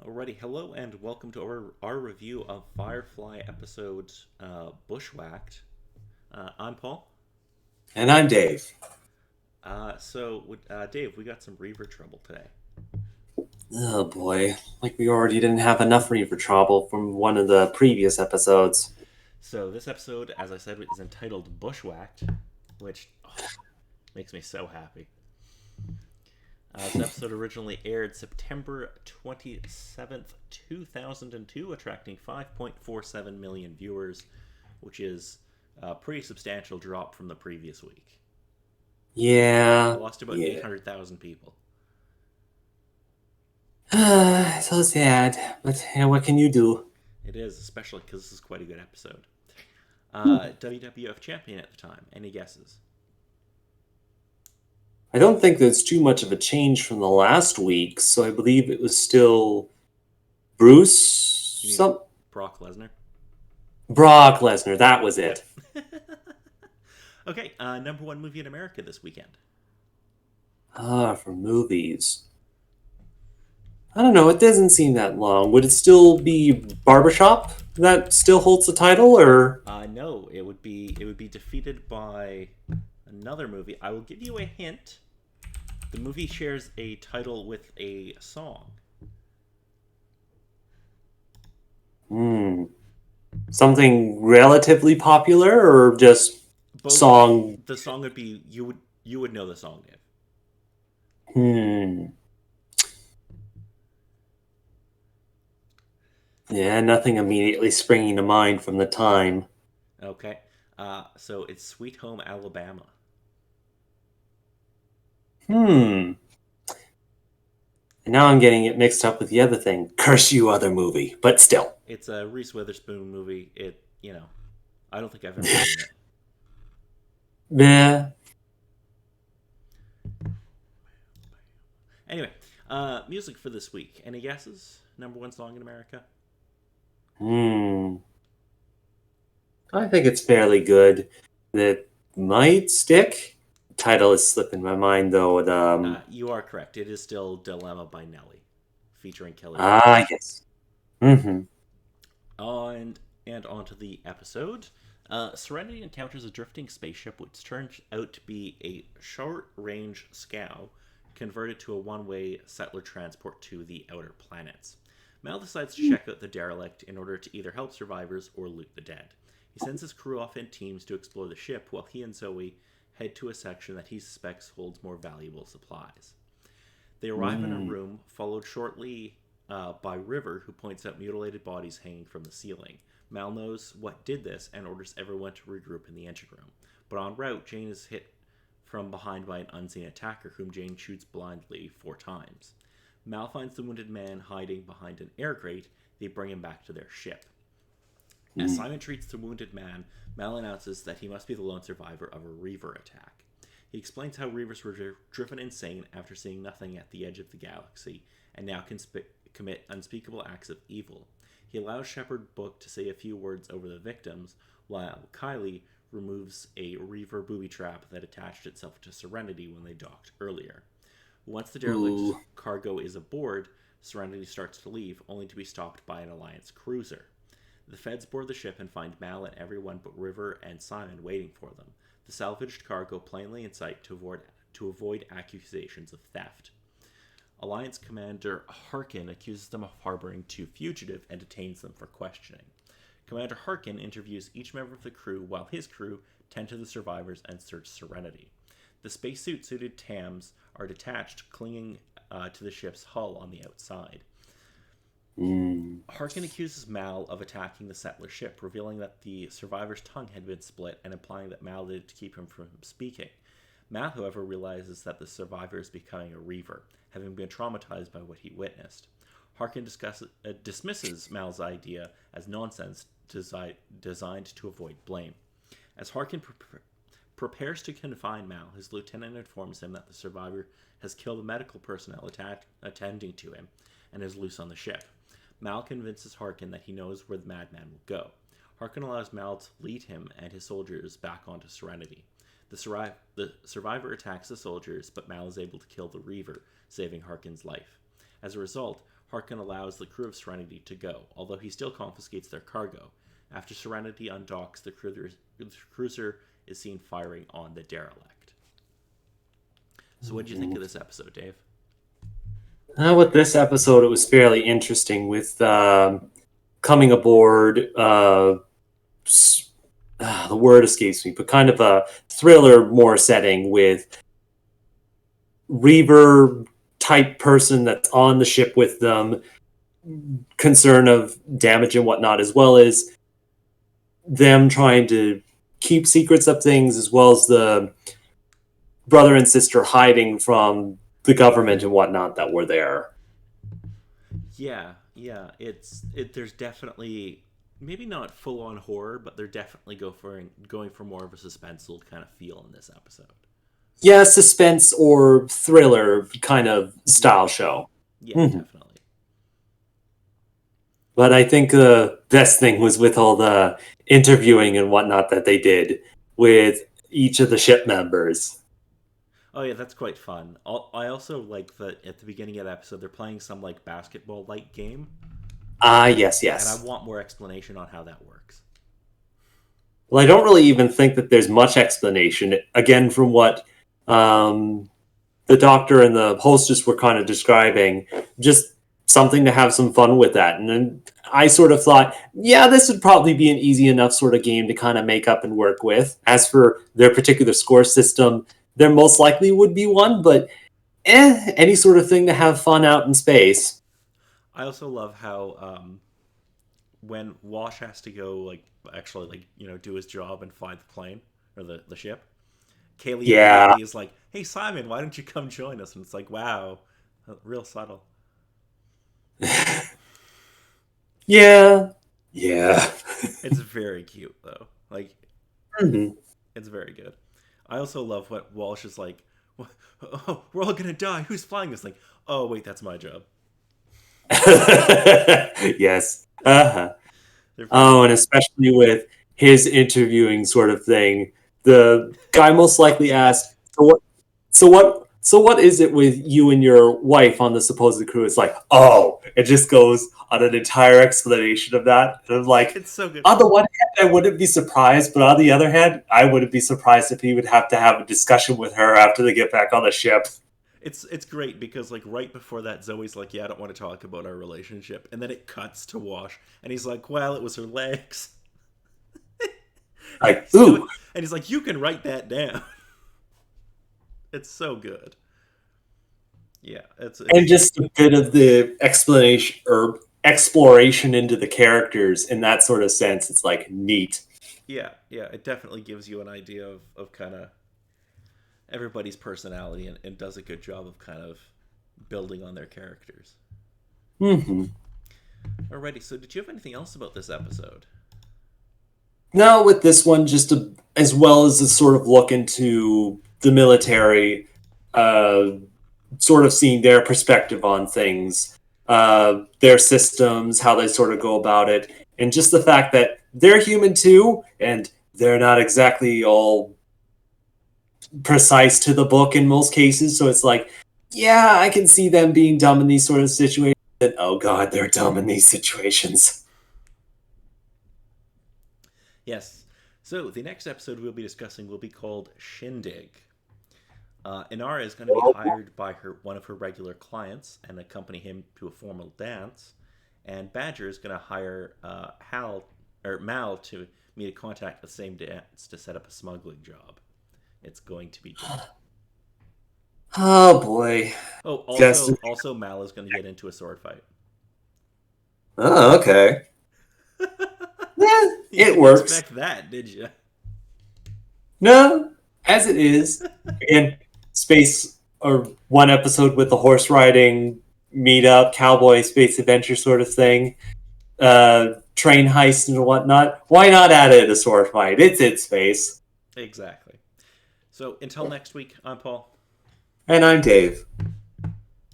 Alrighty, hello and welcome to our review of Firefly episode Bushwhacked. I'm Paul. And I'm Dave. Dave, we got some Reaver trouble today. Oh boy, like we already didn't have enough Reaver trouble from one of the previous episodes. So this episode, as I said, is entitled Bushwhacked, which makes me so happy. This episode originally aired September 27th, 2002, attracting 5.47 million viewers, which is a pretty substantial drop from the previous week. It Yeah, lost about yeah. 800,000 people. So sad, but what can you do? It is, especially because this is quite a good episode. Hmm. WWF champion at the time. Any guesses? I don't think there's too much of a change from the last week, so I believe it was still Bruce, You mean some Brock Lesnar? Brock Lesnar. That was Yep. it. Okay, number one movie in America this weekend. For movies. I don't know. It doesn't seem that long. Would it still be Barbershop that still holds the title, or? No, it would be defeated by another movie. I will give you a hint. The movie shares a title with a song. Hmm. Something relatively popular or just Both. song? The song would be you would know the song, Dave. Hmm. Yeah, nothing immediately springing to mind from the time. Okay. So it's Sweet Home Alabama. Hmm. And now I'm getting it mixed up with the other thing. Curse you, other movie. But still. It's a Reese Witherspoon movie. I don't think I've ever seen it. Meh. Anyway, music for this week. Any guesses? Number one song in America? Hmm. I think it's fairly good. That might stick. Title is slipping my mind though. You are correct. It is still Dilemma by Nelly, featuring Kelly Rowland. Yes. Mm-hmm. And onto the episode. Serenity encounters a drifting spaceship which turns out to be a short-range scow converted to a one-way settler transport to the outer planets. Mal decides to check out the derelict in order to either help survivors or loot the dead. He sends his crew off in teams to explore the ship while he and Zoe head to a section that he suspects holds more valuable supplies. They arrive in a Mm. room, followed shortly by River, who points out mutilated bodies hanging from the ceiling. Mal knows what did this and orders everyone to regroup in the engine room. But en route, Jane is hit from behind by an unseen attacker, whom Jane shoots blindly 4 times. Mal finds the wounded man hiding behind an air grate. They bring him back to their ship. As Mm. Simon treats the wounded man, Mal announces that he must be the lone survivor of a Reaver attack. He explains how Reavers were driven insane after seeing nothing at the edge of the galaxy and now can commit unspeakable acts of evil. He allows Shepard Book to say a few words over the victims, while Kylie removes a Reaver booby trap that attached itself to Serenity when they docked earlier. Once the derelict Ooh. cargo is aboard, Serenity starts to leave, only to be stopped by an Alliance cruiser. The feds board the ship and find Mal and everyone but River and Simon waiting for them, the salvaged cargo plainly in sight to avoid accusations of theft. Alliance Commander Harkin accuses them of harboring two fugitives and detains them for questioning. Commander Harkin interviews each member of the crew while his crew tend to the survivors and search Serenity. The spacesuit-suited TAMs are detached, clinging to the ship's hull on the outside. Mm. Harkin accuses Mal of attacking the settler ship, revealing that the survivor's tongue had been split and implying that Mal did it to keep him from speaking. Mal, however, realizes that the survivor is becoming a Reaver, having been traumatized by what he witnessed. Harkin dismisses Mal's idea as nonsense designed to avoid blame. As Harkin prepares to confine Mal, his lieutenant informs him that the survivor has killed the medical personnel attending to him and is loose on the ship. Mal convinces Harkin that he knows where the madman will go. Harkin allows Mal to lead him and his soldiers back onto Serenity. The survivor attacks the soldiers, but Mal is able to kill the Reaver, saving Harkin's life. As a result, Harkin allows the crew of Serenity to go, although he still confiscates their cargo. After Serenity undocks, the cruiser is seen firing on the derelict. So what did you think of this episode, Dave? With this episode, it was fairly interesting with coming aboard. The word escapes me, but kind of a thriller more setting with Reaver type person that's on the ship with them, concern of damage and whatnot, as well as them trying to keep secrets of things, as well as the brother and sister hiding from the government and whatnot that were there. Yeah. There's definitely maybe not full on horror, but they're definitely going for more of a suspenseful kind of feel in this episode. Yeah, suspense or thriller kind of style show. Yeah, definitely. But I think the best thing was with all the interviewing and whatnot that they did with each of the ship members. Oh yeah, that's quite fun. I also like that at the beginning of the episode they're playing some like basketball-like game. Yes. And I want more explanation on how that works. Well, I don't really even think that there's much explanation. Again, from what the doctor and the hostess were kind of describing, just something to have some fun with that. And then I sort of thought, yeah, this would probably be an easy enough sort of game to kind of make up and work with. As for their particular score system, there most likely would be one, but any sort of thing to have fun out in space. I also love how when Wash has to go do his job and find the plane or the ship, Kaylee is like, "Hey Simon, why don't you come join us?" And it's like, wow, real subtle. Yeah. It's very cute though. Like, It's very good. I also love what Walsh is like. Oh, we're all gonna die. Who's flying this thing? Oh wait, that's my job. Yes. Oh, and especially with his interviewing sort of thing, the guy most likely asked, So what is it with you and your wife on the supposed crew? It's like, oh, it just goes on an entire explanation of that. And I'm like, it's so good. On the one hand, I wouldn't be surprised, but on the other hand, I wouldn't be surprised if he would have to have a discussion with her after they get back on the ship. It's great because like right before that, Zoe's like, "Yeah, I don't want to talk about our relationship," and then it cuts to Wash, and he's like, "Well, it was her legs." Like, ooh. And he's like, "You can write that down." It's so good. Yeah, it's and just a bit of the explanation or exploration into the characters in that sort of sense. It's like neat. Yeah, it definitely gives you an idea of kind of everybody's personality and does a good job of kind of building on their characters. Alrighty, so did you have anything else about this episode? No, with this one, just as well as a sort of look into the military, sort of seeing their perspective on things, their systems, how they sort of go about it, and just the fact that they're human too, and they're not exactly all precise to the book in most cases. So it's like, yeah, I can see them being dumb in these sort of situations. And oh god, they're dumb in these situations. Yes. So the next episode we'll be discussing will be called Shindig. Inara is going to be hired by one of her regular clients and accompany him to a formal dance. And Badger is going to hire Mal to meet a contact at the same dance to set up a smuggling job. It's going to be good. Oh boy. Oh, also Mal is going to get into a sword fight. Oh, okay. Yeah, it works. Didn't expect that, did you? No, as it is. Again, space or one episode with the horse riding meetup, cowboy space adventure sort of thing, train heist and whatnot. Why not add it a sword fight? It's in space. Exactly. So until next week, I'm Paul. And I'm Dave.